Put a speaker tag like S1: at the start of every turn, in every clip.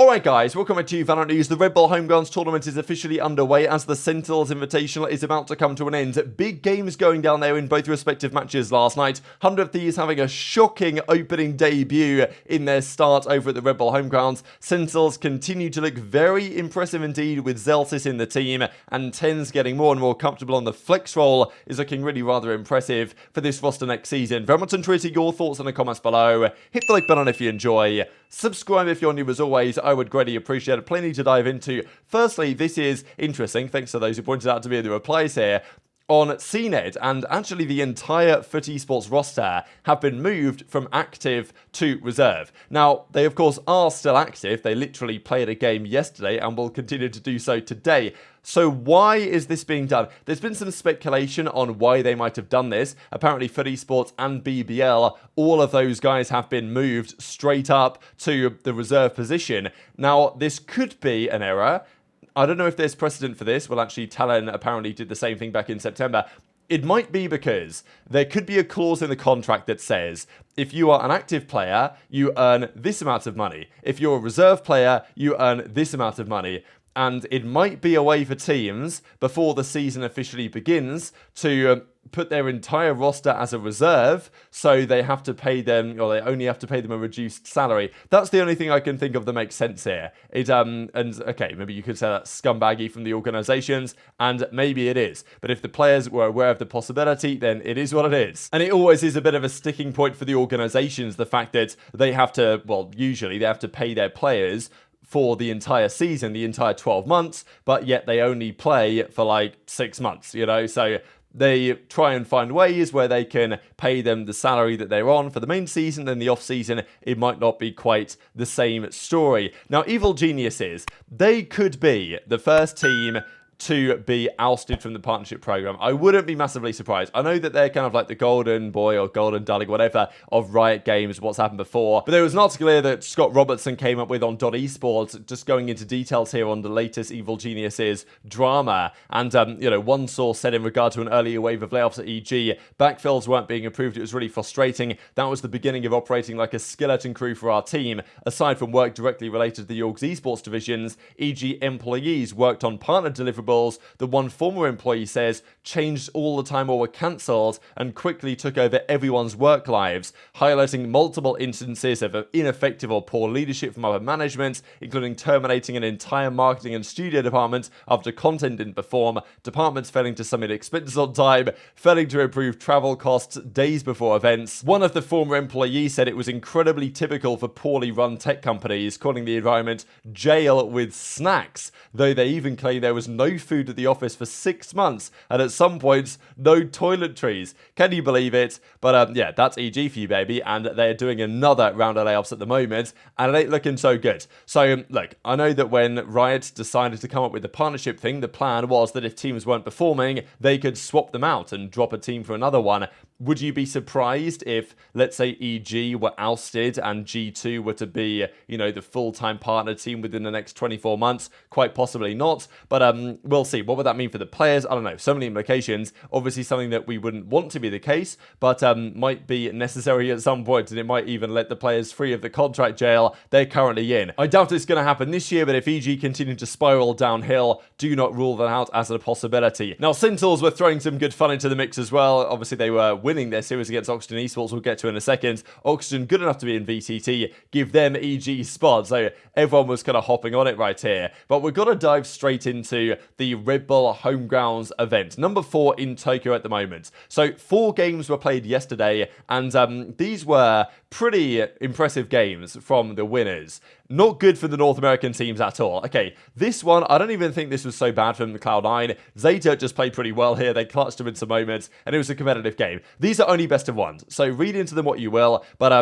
S1: Alright guys, welcome back to VALORANT News. The Red Bull Homegrounds tournament is officially underway as the SEN Invitational is about to come to an end. Big games going down there in both respective matches last night. 100 Thieves having a shocking opening debut in their start over at the Red Bull Homegrounds. Sentinels continue to look very impressive indeed with Zeltis in the team, and TenZ getting more and more comfortable on the flex role is looking really rather impressive for this roster next season. Very much enjoy your thoughts in the comments below. Hit the like button if you enjoy. Subscribe if you're new as always. I would greatly appreciate it. Plenty to dive into. Firstly, this is interesting, thanks to those who pointed out to me in the replies here, on SEN and actually the entire FUT Esports roster have been moved from active to reserve. Now, they of course are still active. They literally played a game yesterday and will continue to do so today. So why is this being done? There's been some speculation on why they might have done this. Apparently FUT Esports and BBL, all of those guys have been moved straight up to the reserve position. Now, this could be an error. I don't know if there's precedent for this. Well, actually, Talon apparently did the same thing back in September. It might be because there could be a clause in the contract that says if you are an active player, you earn this amount of money. If you're a reserve player, you earn this amount of money. And it might be a way for teams, before the season officially begins, to put their entire roster as a reserve, so they have to pay them, or they only have to pay them a reduced salary. That's the only thing I can think of that makes sense here. And okay, maybe you could say that's scumbaggy from the organizations, and maybe it is. But if the players were aware of the possibility, then it is what it is. And it always is a bit of a sticking point for the organizations, the fact that they have to, well, usually they have to pay their players for the entire season, the entire 12 months, but yet they only play for like 6 months, you know? So they try and find ways where they can pay them the salary that they're on for the main season, and the off season, it might not be quite the same story. Now, Evil Geniuses, they could be the first team to be ousted from the partnership program. I wouldn't be massively surprised. I know that they're kind of like the golden boy or golden darling, whatever, of Riot Games, what's happened before. But there was an article here that Scott Robertson came up with on .esports, just going into details here on the latest Evil Geniuses drama. And, you know, one source said in regard to an earlier wave of layoffs at EG, backfills weren't being approved. It was really frustrating. That was the beginning of operating like a skeleton crew for our team. Aside from work directly related to the org's esports divisions, EG employees worked on partner deliverables. The one former employee says changed all the time or were cancelled and quickly took over everyone's work lives, highlighting multiple instances of ineffective or poor leadership from upper management, including terminating an entire marketing and studio department after content didn't perform, departments failing to submit expenses on time, failing to approve travel costs days before events. One of the former employees said it was incredibly typical for poorly run tech companies, calling the environment jail with snacks, though they even claim there was no food at the office for 6 months, and at some points, no toiletries. Can you believe it? But yeah, that's EG for you, baby, and they're doing another round of layoffs at the moment, and it ain't looking so good. So, look, I know that when Riot decided to come up with the partnership thing, the plan was that if teams weren't performing, they could swap them out and drop a team for another one. Would you be surprised if, let's say, EG were ousted and G2 were to be, you know, the full-time partner team within the next 24 months? Quite possibly not, but we'll see. What would that mean for the players? I don't know. So many implications. Obviously something that we wouldn't want to be the case, but might be necessary at some point, and it might even let the players free of the contract jail they're currently in. I doubt it's going to happen this year, but if EG continue to spiral downhill, do not rule that out as a possibility. Now, Sentinels were throwing some good fun into the mix as well. Obviously, they were winning their series against Oxygen Esports, we'll get to in a second. Oxygen good enough to be in VCT, give them EG spot, so everyone was kind of hopping on it right here. But we've got to dive straight into the Red Bull Homegrounds event, number 4 in Tokyo at the moment. So 4 games were played yesterday, and these were pretty impressive games from the winners. Not good for the North American teams at all. Okay, this one, I don't even think this was so bad from Cloud9. Zeta just played pretty well here. They clutched them in some moments, and it was a competitive game. These are only best of ones, so read into them what you will, but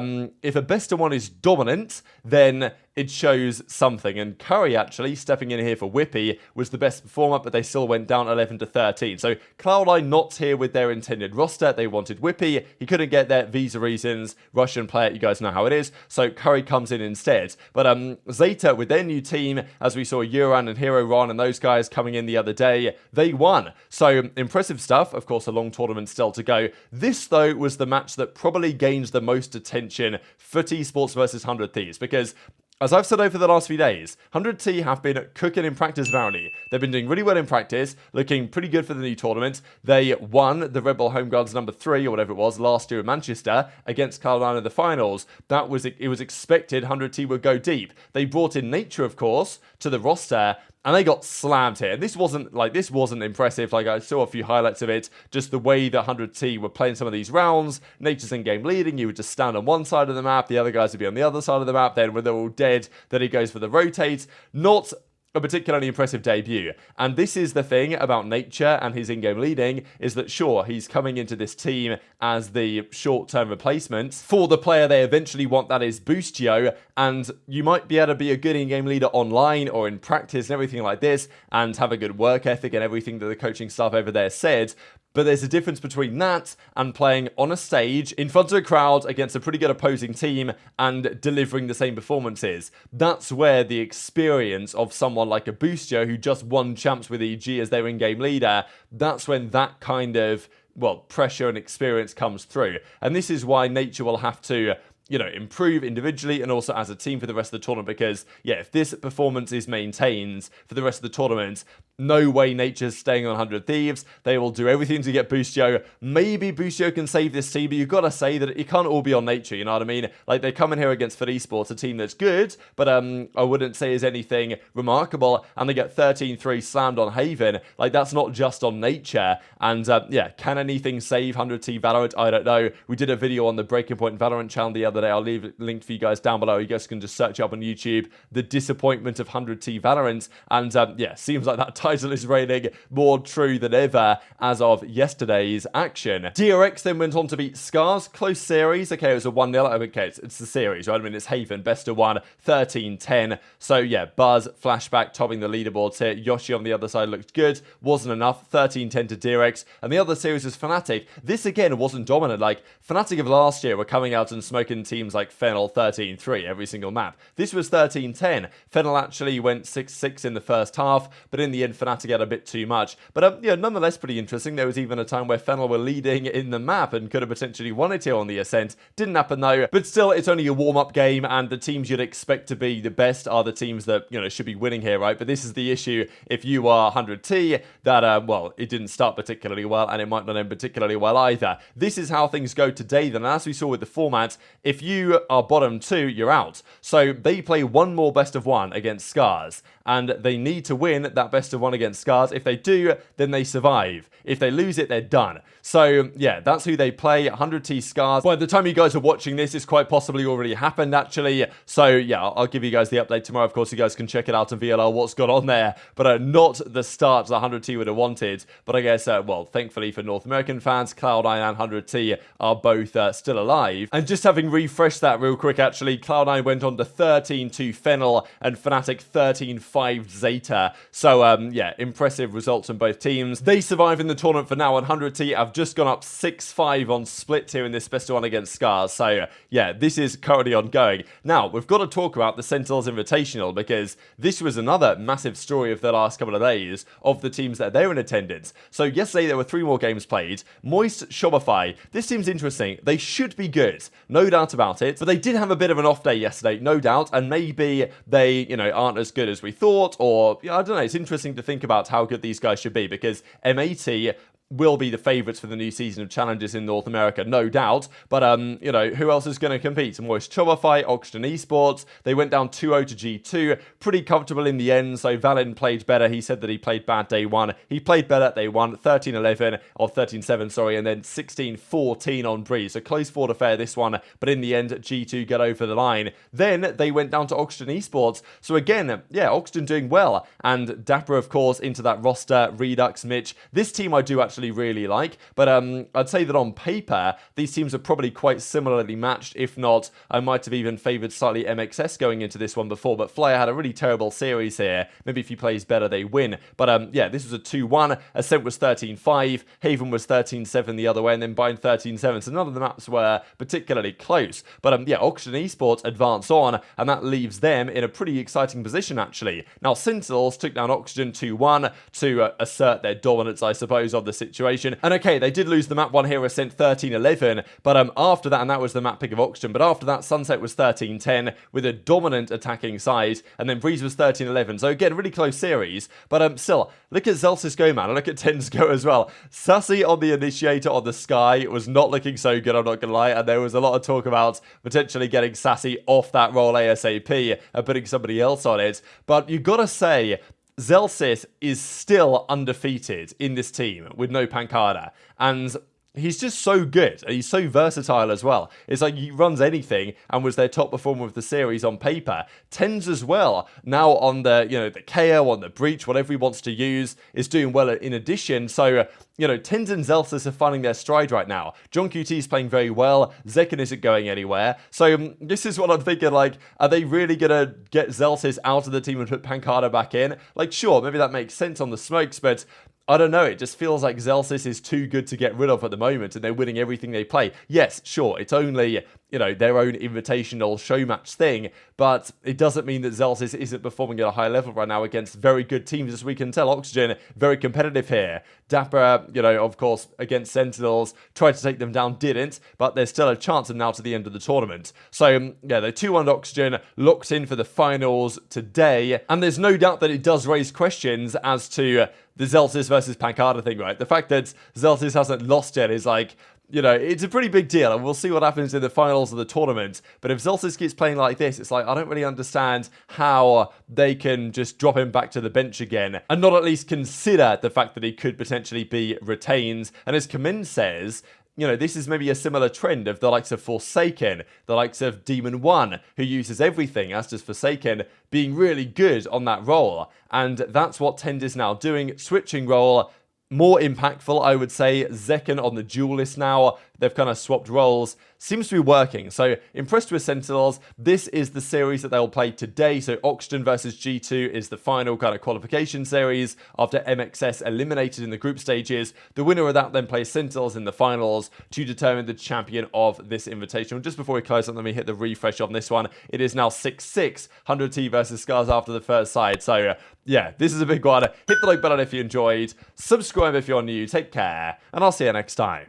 S1: if a best of one is dominant, then it shows something. And Curry, actually, stepping in here for Whippy, was the best performer, but they still went down 11-13. So Cloud9 not here with their intended roster. They wanted Whippy. He couldn't get there, visa reasons. Russian player, you guys know how it is. So Curry comes in instead. But Zeta, with their new team, as we saw Uran and Hero Ron and those guys coming in the other day, they won. So impressive stuff. Of course, a long tournament still to go. This, though, was the match that probably gains the most attention, FUT Esports versus 100 Thieves, because as I've said over the last few days, 100T have been cooking in practice apparently. They've been doing really well in practice, looking pretty good for the new tournament. They won the Red Bull Home Grounds number 3 or whatever it was last year in Manchester against Cloud9 in the finals. It was expected 100T would go deep. They brought in Nature, of course, to the roster, and they got slammed here. This wasn't impressive. Like, I saw a few highlights of it, just the way that 100T were playing some of these rounds. Nature's in-game leading. You would just stand on one side of the map, the other guys would be on the other side of the map. Then when they're all dead, then he goes for the rotate. Not a particularly impressive debut. And this is the thing about Nature and his in-game leading, is that sure, he's coming into this team as the short-term replacement for the player they eventually want, that is Boostio, and you might be able to be a good in-game leader online or in practice and everything like this, and have a good work ethic and everything that the coaching staff over there said. But there's a difference between that and playing on a stage in front of a crowd against a pretty good opposing team and delivering the same performances. That's where the experience of someone like a Boostio who just won champs with EG as their in-game leader, that's when that kind of, well, pressure and experience comes through. And this is why Nature will have to, you know, improve individually and also as a team for the rest of the tournament, because, yeah, if this performance is maintained for the rest of the tournament, no way Nature's staying on 100 Thieves. They will do everything to get Boostio. Maybe Boostio can save this team, but you've got to say that it can't all be on Nature, you know what I mean? Like, they come in here against FUT Esports, a team that's good, but I wouldn't say is anything remarkable, and they get 13-3 slammed on Haven. Like, that's not just on Nature, and yeah, can anything save 100T Valorant? I don't know. We did a video on the Breaking Point Valorant channel the other day. I'll leave it linked for you guys down below. You guys can just search up on YouTube, the disappointment of 100T Valorant, and yeah, seems like that title is reigning more true than ever as of yesterday's action. DRX then went on to beat Scars. Close series. Okay, it was a 1-0. Okay, it's the series, right? I mean, it's Haven, best of 1, 13-10. So yeah, Buzz, Flashback topping the leaderboards here. Yoshi on the other side looked good. Wasn't enough. 13-10 to DRX. And the other series was Fnatic. This again wasn't dominant. Like, Fnatic of last year were coming out and smoking teams like Fennel 13-3 every single map. This was 13-10. Fennel actually went 6-6 in the first half, but in the end, Fnatic had a bit too much. But yeah, nonetheless, pretty interesting. There was even a time where Fennel were leading in the map and could have potentially won it here on the Ascent. Didn't happen though. But still, it's only a warm-up game, and the teams you'd expect to be the best are the teams that, you know, should be winning here, right? But this is the issue. If you are 100T, that, well, it didn't start particularly well, and it might not end particularly well either. This is how things go today, then. As we saw with the format, if you are bottom 2, you're out. So they play one more best of 1 against Scars, and they need to win that best of 1 against Scars. If they do, then they survive. If they lose it, they're done. So yeah, that's who they play, 100T Scars. By the time you guys are watching this, it's quite possibly already happened actually. So yeah, I'll give you guys the update tomorrow. Of course, you guys can check it out on VLR, what's gone on there. But not the start that 100T would have wanted. But I guess, well, thankfully for North American fans, Cloud9 and 100T are both still alive. And just having refreshed that real quick, actually, Cloud9 went on to 13-2 Fennel and Fnatic 13-5 Zeta. So yeah, impressive results from both teams. They survive in the tournament for now, and 100T have just gone up 6-5 on split here in this best of 1 against Scars. So yeah, this is currently ongoing. Now, we've got to talk about the SEN Invitational, because this was another massive story of the last couple of days of the teams that are there in attendance. So yesterday there were 3 more games played. Moist, Shopify. This seems interesting. They should be good, no doubt about it, but they did have a bit of an off day yesterday, no doubt, and maybe they, you know, aren't as good as we thought, or, you know, I don't know, it's interesting to think about how good these guys should be, because M80 will be the favourites for the new season of challenges in North America, no doubt. But, you know, who else is going to compete? Moist Shopify, Oxygen Esports. They went down 2-0 to G2. Pretty comfortable in the end. So Valin played better. He said that he played bad day 1. He played better. They won 13-11, or 13-7, sorry, and then 16-14 on Breeze. So close fought affair, this one. But in the end, G2 got over the line. Then they went down to Oxygen Esports. So again, yeah, Oxygen doing well. And Dapper, of course, into that roster. Redux, Mitch. This team I do actually really like, but I'd say that on paper these teams are probably quite similarly matched. If not, I might have even favoured slightly MXS going into this one before, but Flyer had a really terrible series here. Maybe if he plays better they win, but yeah, this was a 2-1. Ascent was 13-5, Haven was 13-7 the other way, and then Bind 13-7, so none of the maps were particularly close. But yeah, Oxygen Esports advance on, and that leaves them in a pretty exciting position actually. Now Sentinels took down Oxygen 2-1 to assert their dominance, I suppose, of the situation. situation. And okay, they did lose the map one here, Ascent 13-11, but after that, and that was the map pick of Oxygen, but after that, Sunset was 13-10 with a dominant attacking side, and then Breeze was 13-11. So again, really close series, but still, look at Zellsis go, man, and look at TenZ go as well. Sassy on the initiator on the Sky was not looking so good, I'm not gonna lie, and there was a lot of talk about potentially getting Sassy off that role ASAP and putting somebody else on it, but you gotta say, Zellsis is still undefeated in this team with no Pancada, and he's just so good. He's so versatile as well. It's like he runs anything and was their top performer of the series on paper. TenZ as well, now on the, the KO, on the Breach, whatever he wants to use, is doing well in addition. So, TenZ and Zellsis are finding their stride right now. John QT is playing very well. Zekken isn't going anywhere. So this is what I'm thinking, like, are they really going to get Zellsis out of the team and put Pancada back in? Like, sure, maybe that makes sense on the smokes, but I don't know, it just feels like Zellsis is too good to get rid of at the moment and they're winning everything they play. Yes, sure, it's only, their own invitational show match thing, but it doesn't mean that Zellsis isn't performing at a high level right now against very good teams, as we can tell. Oxygen, very competitive here. Dapper, of course, against Sentinels, tried to take them down, didn't, but there's still a chance of now to the end of the tournament. So, yeah, the 2-1 Oxygen locked in for the finals today, and there's no doubt that it does raise questions as to the Zellsis versus Pancada thing, right? The fact that Zellsis hasn't lost yet is like, it's a pretty big deal, and we'll see what happens in the finals of the tournament. But if Zellsis keeps playing like this, it's like, I don't really understand how they can just drop him back to the bench again and not at least consider the fact that he could potentially be retained. And as Kamin says, this is maybe a similar trend of the likes of Forsaken, the likes of Demon 1, who uses everything, as does Forsaken, being really good on that role. And that's what TenZ is now doing, switching role. More impactful, I would say. Zekken on the duelist now. They've kind of swapped roles. Seems to be working. So, impressed with Sentinels. This is the series that they'll play today. So, Oxygen versus G2 is the final kind of qualification series after MXS eliminated in the group stages. The winner of that then plays Sentinels in the finals to determine the champion of this invitational. Just before we close on, let me hit the refresh on this one. It is now 6-6, 100T versus Scars after the first side. So, yeah, this is a big one. Hit the like button if you enjoyed. Subscribe if you're new. Take care, and I'll see you next time.